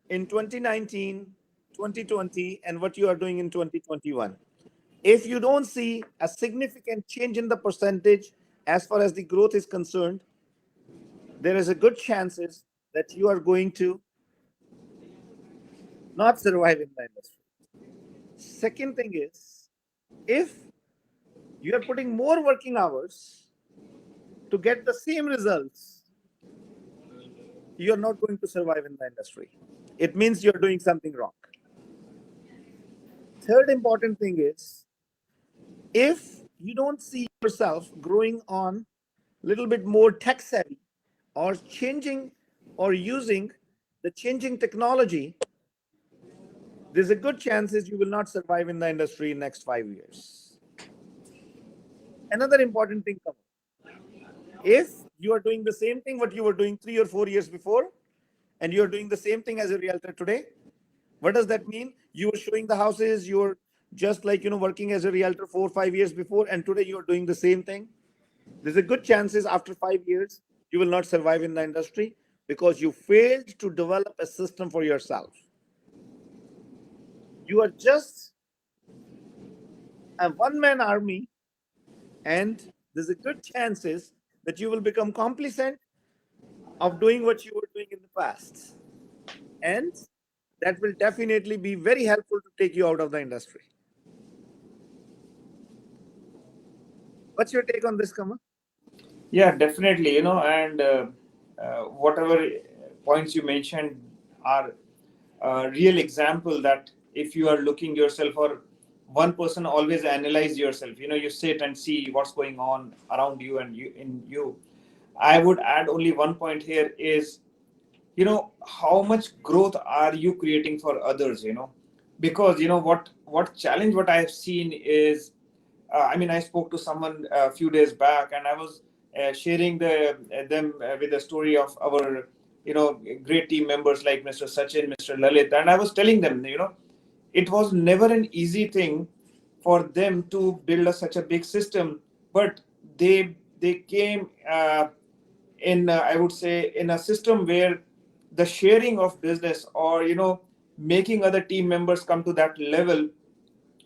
in 2019, 2020, and what you are doing in 2021. If you don't see a significant change in the percentage as far as the growth is concerned, there is a good chances that you are going to not survive in the industry. Second thing is, if you are putting more working hours to get the same results, you are not going to survive in the industry. It means you're doing something wrong. Third important thing is, if you don't see yourself growing on a little bit more tech savvy or changing or using the changing technology, there's a good chances you will not survive in the industry in next 5 years. Another important thing, if you are doing the same thing what you were doing 3 or 4 years before, and you're doing the same thing as a realtor today, what does that mean? You were showing the houses, you're just like working as a realtor 4 or 5 years before, and today you're doing the same thing. There's a good chances after 5 years you will not survive in the industry because you failed to develop a system for yourself. You are just a one man army, and there's a good chances that you will become complacent of doing what you were doing in the past. And that will definitely be very helpful to take you out of the industry. What's your take on this, Kama? Yeah, definitely. And whatever points you mentioned are a real example that if you are looking yourself, or one person, always analyze yourself. You sit and see what's going on around you and you in you. I would add only one point here is, how much growth are you creating for others, because what challenge what I have seen is, I mean, I spoke to someone a few days back, and I was sharing them with the story of our great team members like Mr. Sachin, Mr. Lalit, and I was telling them, it was never an easy thing for them to build such a big system, but they came in, I would say, in a system where the sharing of business, or making other team members come to that level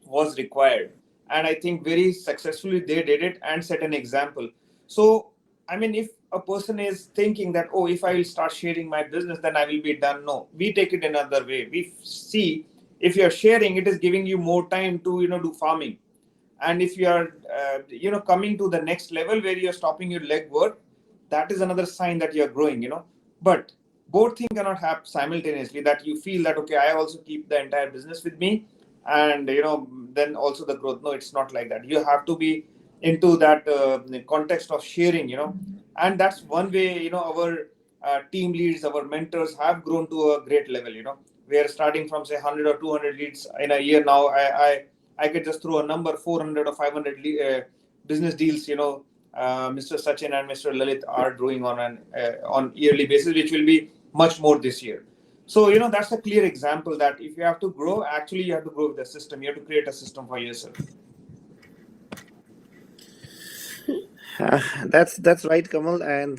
was required. And I think very successfully they did it and set an example. So, I mean, if a person is thinking that, oh, if I will start sharing my business, then I will be done. No, we take it another way. We see, if you're sharing, it is giving you more time to do farming. And if you are coming to the next level where you're stopping your leg work, that is another sign that you're growing. But both things cannot happen simultaneously, that you feel that, okay, I also keep the entire business with me, and then also the growth. No, it's not like that. You have to be into that context of sharing, and that's one way our team leads, our mentors have grown to a great level. We are starting from, say, 100 or 200 leads in a year. Now I could just throw a number, 400 or 500 business deals, Mr. Sachin and Mr. Lalit are doing on yearly basis, which will be much more this year. So, that's a clear example that if you have to grow, actually you have to grow with the system. You have to create a system for yourself. That's right, Kamal. And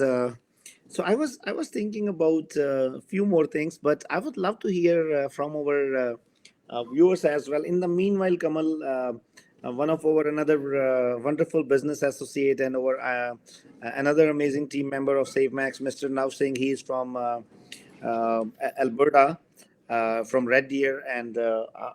so I was thinking about a few more things, but I would love to hear from our viewers as well. In the meanwhile, Kamal, one of our another wonderful business associate and our another amazing team member of SaveMax, Mr. Nav Singh, he is from Alberta, from Red Deer, and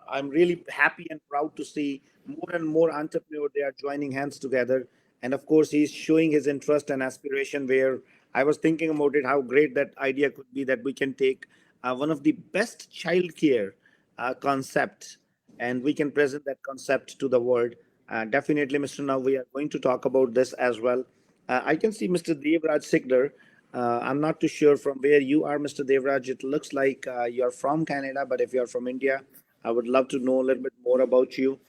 I'm really happy and proud to see more and more entrepreneurs they are joining hands together. And of course, he's showing his interest and aspiration. Where I was thinking about it, how great that idea could be that we can take one of the best childcare concept and we can present that concept to the world. Definitely, Mr. Now, we are going to talk about this as well. I can see Mr. Devraj Sigler. I'm not too sure from where you are, Mr. Devraj. It looks like you're from Canada, but if you're from India, I would love to know a little bit more about you.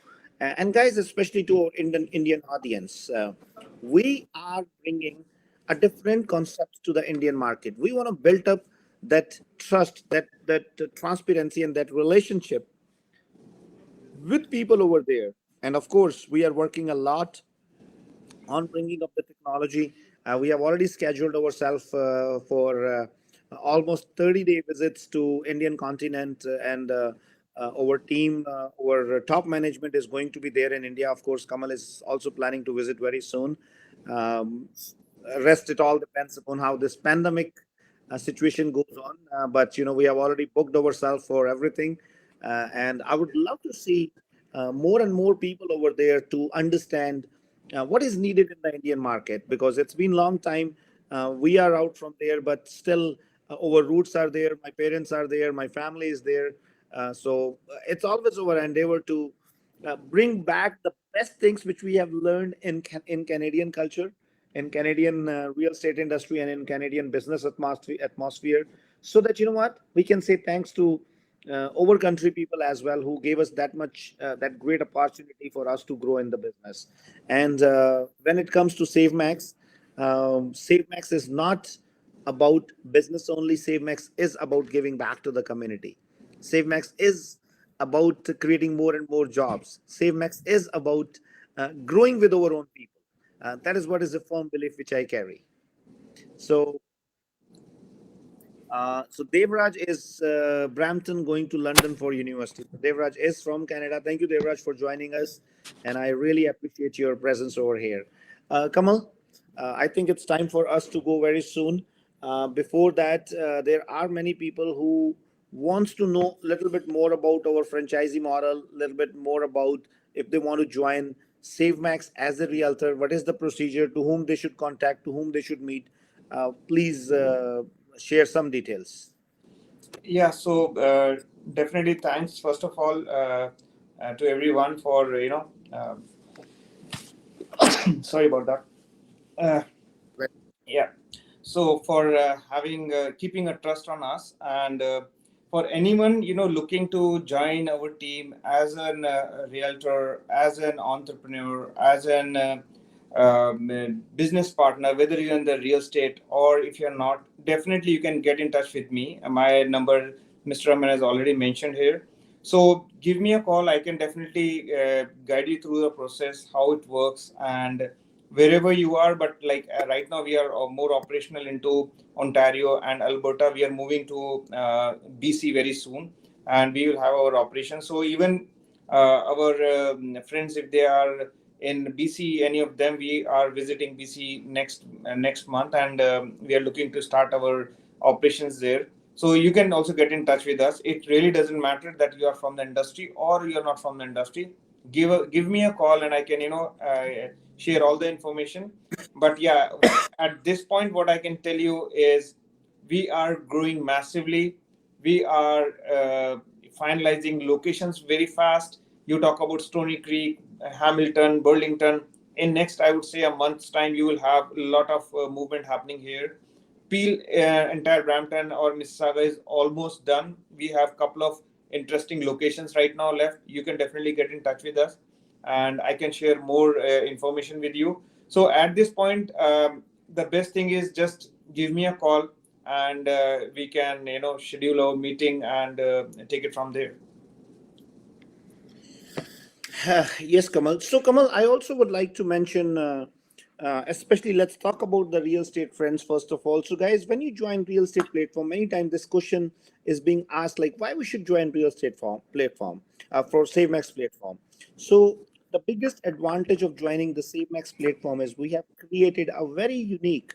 And guys, especially to our Indian audience, we are bringing a different concept to the Indian market. We want to build up that trust, that transparency, and that relationship with people over there. And of course, we are working a lot on bringing up the technology. We have already scheduled ourselves for almost 30-day visits to Indian continent, and our team, our top management is going to be there in India. Of course, Kamal is also planning to visit very soon. Um, rest it all depends upon how this pandemic situation goes on. But we have already booked ourselves for everything, and I would love to see more and more people over there to understand what is needed in the Indian market, because it's been long time. We are out from there, but still our roots are there. My parents are there. My family is there. So it's always our endeavor to bring back the best things which we have learned in Canadian culture, in Canadian real estate industry, and in Canadian business atmosphere, so that we can say thanks to over country people as well, who gave us that much that great opportunity for us to grow in the business. And when it comes to SaveMax, SaveMax is not about business only. SaveMax is about giving back to the community. SaveMax is about creating more and more jobs. SaveMax is about growing with our own people. That is what is a firm belief which I carry. So so Devraj is Brampton going to London for university. So Devraj is from Canada. Thank you, Devraj, for joining us, and I really appreciate your presence over here. Kamal, I think it's time for us to go very soon. Before that, there are many people who wants to know a little bit more about our franchisee model, a little bit more about if they want to join SaveMax as a realtor, what is the procedure, to whom they should contact, to whom they should meet. Please share some details. Yeah, so definitely thanks first of all to everyone for sorry about that. Uh, yeah, so for having keeping a trust on us, and for anyone looking to join our team as an realtor, as an entrepreneur, as an business partner, whether you're in the real estate or if you're not, definitely you can get in touch with me. My number, Mr. Raman has already mentioned here. So give me a call. I can definitely guide you through the process, how it works, and wherever you are. But like right now, we are more operational into Ontario and Alberta. We are moving to BC very soon, and we will have our operations. So even our friends, if they are in BC, any of them, we are visiting BC next month, and we are looking to start our operations there. So you can also get in touch with us. It really doesn't matter that you are from the industry or you're not from the industry. Give me a call, and I can share all the information. But yeah, at this point, what I can tell you is we are growing massively. We are finalizing locations very fast. You talk about Stony Creek, Hamilton, Burlington. In next, I would say a month's time, you will have a lot of movement happening here. Peel, entire Brampton or Mississauga is almost done. We have a couple of interesting locations right now left. You can definitely get in touch with us, and I can share more information with you. So at this point, the best thing is just give me a call, and we can schedule our meeting and take it from there. Yes, Kamal. So, Kamal, I also would like to mention, especially let's talk about the real estate friends first of all. So, guys, when you join real estate platform, many times this question is being asked, like, why we should join real estate platform for SaveMax platform. So, the biggest advantage of joining the SaveMax platform is we have created a very unique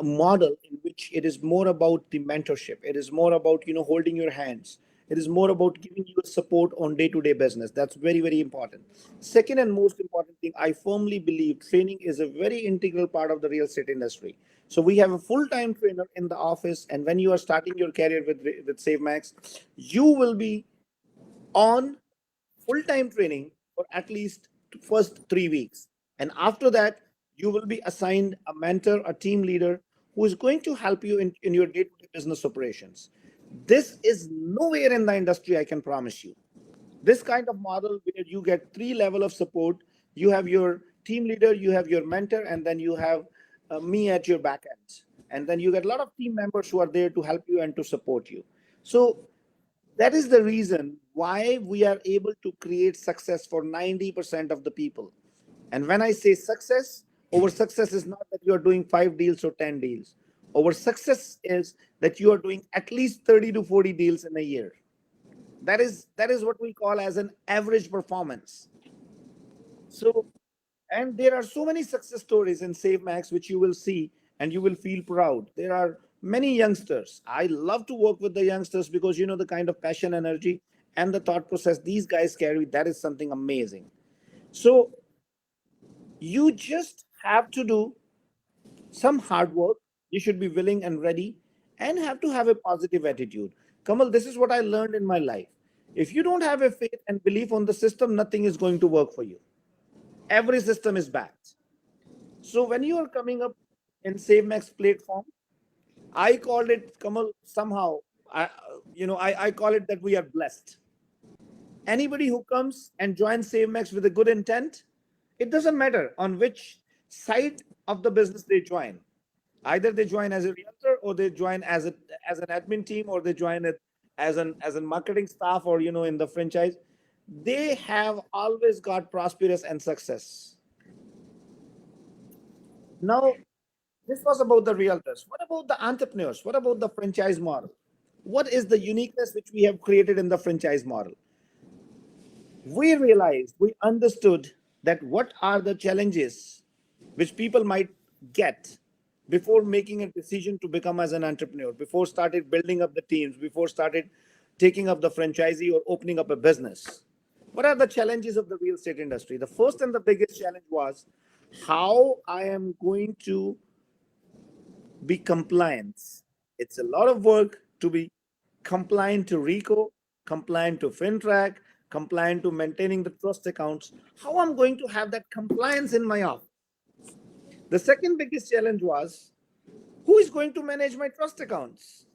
model in which it is more about the mentorship. It is more about holding your hands. It is more about giving you support on day-to-day business. That's very important. Second and most important thing, I firmly believe training is a very integral part of the real estate industry. So we have a full-time trainer in the office, and when you are starting your career with SaveMax, you will be on full-time training for at least first 3 weeks, and after that you will be assigned a mentor, a team leader, who is going to help you in your day-to-day business operations. This is nowhere in the industry, I can promise you. This kind of model where you get three level of support. You have your team leader, you have your mentor, and then you have me at your back end, and then you get a lot of team members who are there to help you and to support you. So that is the reason why we are able to create success for 90% of the people. And when I say success, our success is not that you are doing 5 deals or 10 deals. Our success is that you are doing at least 30 to 40 deals in a year. That is what we call as an average performance. So, and there are so many success stories in SaveMax which you will see and you will feel proud. There are many youngsters. I love to work with the youngsters because the kind of passion, energy, and the thought process these guys carry. That is something amazing. So you just have to do some hard work. You should be willing and ready and have to have a positive attitude. Kamal, this is what I learned in my life. If you don't have a faith and belief on the system, nothing is going to work for you. Every system is bad. So when you are coming up in SaveMax platform, I called it, Kamal, somehow. I call it that we are blessed. Anybody who comes and joins SaveMax with a good intent, it doesn't matter on which side of the business they join. Either they join as a realtor, or they join as an admin team, or they join it as an marketing staff, or in the franchise. They have always got prosperous and success. Now, this was about the realtors. What about the entrepreneurs? What about the franchise model? What is the uniqueness which we have created in the franchise model? We realized, we understood that what are the challenges which people might get before making a decision to become as an entrepreneur, before started building up the teams, before started taking up the franchisee or opening up a business. What are the challenges of the real estate industry? The first and the biggest challenge was how I am going to be compliant. It's a lot of work to be compliant to RICO, compliant to FinTrack, compliant to maintaining the trust accounts. How I'm going to have that compliance in my office? The second biggest challenge was who is going to manage my trust accounts?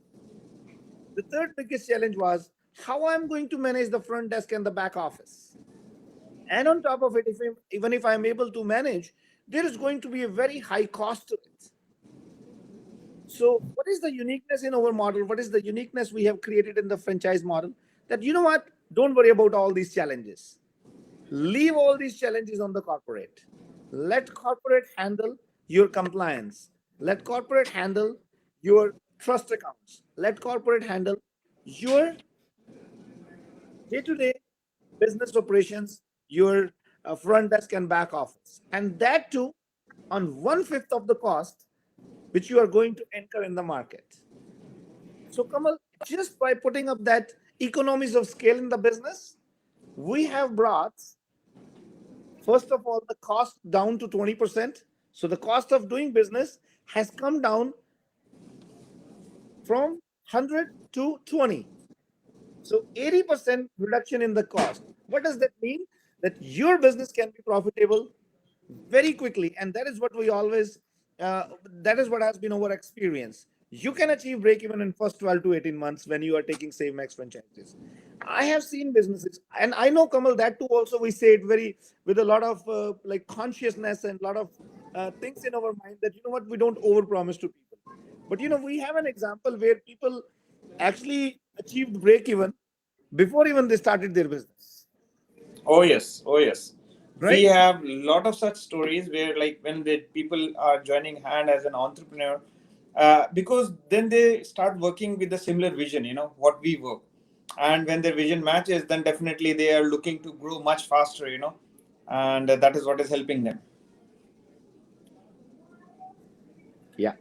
The third biggest challenge was how I'm going to manage the front desk and the back office. And on top of it, even if I'm able to manage, there is going to be a very high cost to it. So, what is the uniqueness in our model? What is the uniqueness we have created in the franchise model? That you know what? Don't worry about all these challenges. Leave all these challenges on the corporate. Let corporate handle your compliance. Let corporate handle your trust accounts. Let corporate handle your day to day business operations, your front desk and back office. And that too on one fifth of the cost which you are going to incur in the market. So, Kamal, just by putting up that economies of scale in the business, we have brought, first of all, the cost down to 20%. So, the cost of doing business has come down from 100 to 20. So, 80% reduction in the cost. What does that mean? That your business can be profitable very quickly, and that is what we always that is what has been our experience. You can achieve break even in first 12 to 18 months when you are taking SaveMax franchises. I have seen businesses, and I know, Kamal, that too also we say it very with a lot of like consciousness and a lot of things in our mind that you know what, we don't overpromise to people. But you know, we have an example where people actually achieved break even before even they started their business, Oh yes, oh yes. We right? have a lot of such stories where, like, when the people are joining hand as an entrepreneur, because then they start working with a similar vision. You know what we work, and when their vision matches, then definitely they are looking to grow much faster. And that is what is helping them. Yeah.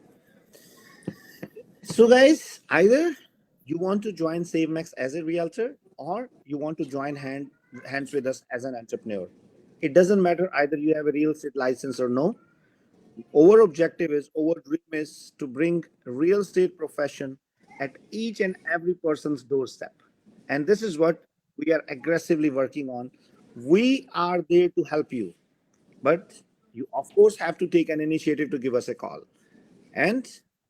So, guys, either you want to join SaveMax as a realtor or you want to join hands with us as an entrepreneur. It doesn't matter either you have a real estate license or no. Our objective is, our dream is to bring real estate profession at each and every person's doorstep. And this is what we are aggressively working on. We are there to help you, but you, of course, have to take an initiative to give us a call. And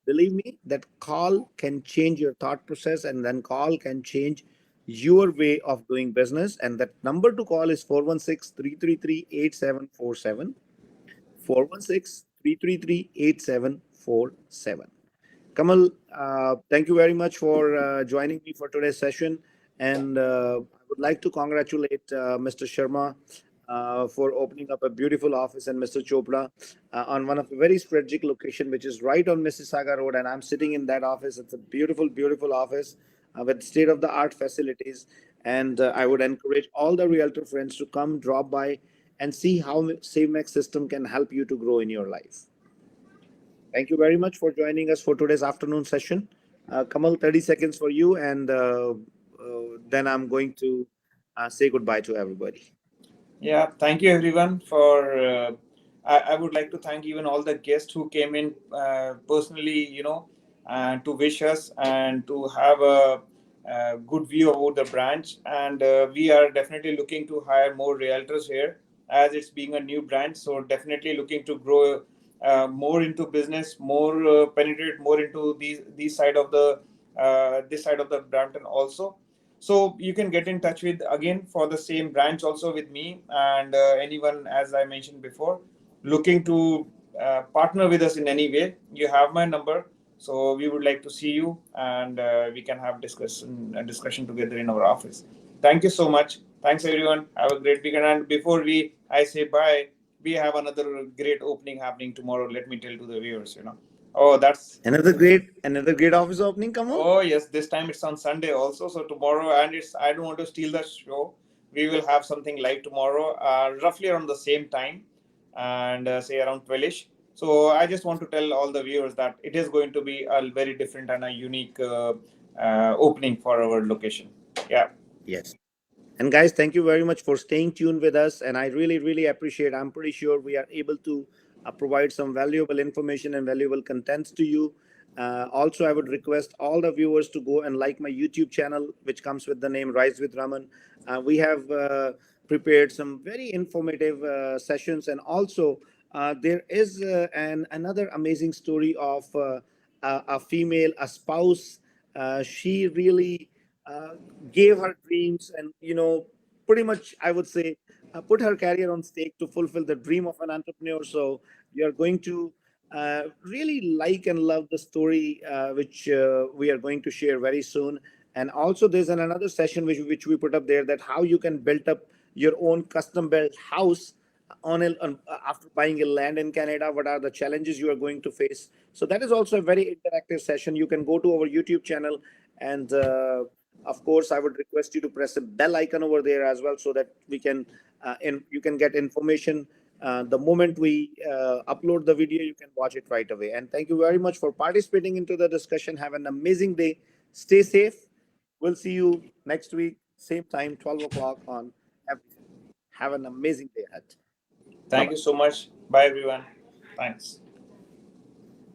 believe me, that call can change your thought process, and then call can change your way of doing business. And that number to call is 416-333-8747. 416-333-8747. Kamal, thank you very much for joining me for today's session. And I would like to congratulate Mr. Sharma for opening up a beautiful office, and Mr. Chopra on one of a very strategic location, which is right on Mississauga Road. And I'm sitting in that office. It's a beautiful, beautiful office with state of the art facilities. And I would encourage all the realtor friends to come, drop by, and see how SaveMax system can help you to grow in your life. Thank you very much for joining us for today's afternoon session. Kamal, 30 seconds for you, and then I'm going to say goodbye to everybody. Yeah, thank you everyone for. I would like to thank even all the guests who came in personally, to wish us and to have a good view about the branch. And we are definitely looking to hire more realtors here as it's being a new branch. So definitely looking to grow more into business, more penetrate more into these side of the this side of the Brampton also. So you can get in touch with again for the same branch also with me, and anyone, as I mentioned before, looking to partner with us in any way. You have my number, so we would like to see you, and we can have discussion together in our office. Thank you so much. Thanks everyone. Have a great weekend. And before I say bye, we have another great opening happening tomorrow. Let me tell to the viewers, Oh, that's Another great office opening. Come on. Oh yes, this time it's on Sunday also. So tomorrow, and it's I don't want to steal the show. We will have something live tomorrow, roughly around the same time, and say around 12ish. So I just want to tell all the viewers that it is going to be a very different and a unique opening for our location. Yeah. Yes. And guys, thank you very much for staying tuned with us. And I really, really appreciate. I'm pretty sure we are able to provide some valuable information and valuable contents to you. Also, I would request all the viewers to go and like my YouTube channel, which comes with the name Rise with Raman. We have prepared some very informative sessions, and also there is an another amazing story of a female, a spouse. She really uh, gave her dreams, and pretty much I would say put her career on stake to fulfill the dream of an entrepreneur. So you are going to really like and love the story, which we are going to share very soon. And also there's another session which we put up there, that how you can build up your own custom built house after buying a land in Canada. What are the challenges you are going to face? So that is also a very interactive session. You can go to our YouTube channel, and of course I would request you to press a bell icon over there as well, so that we can you can get information the moment we upload the video. You can watch it right away. And thank you very much for participating into the discussion. Have an amazing day. Stay safe. We'll see you next week, same time, 12 o'clock on every. Have an amazing day ahead. Bye Thank you bye. so much. Bye everyone. Thanks.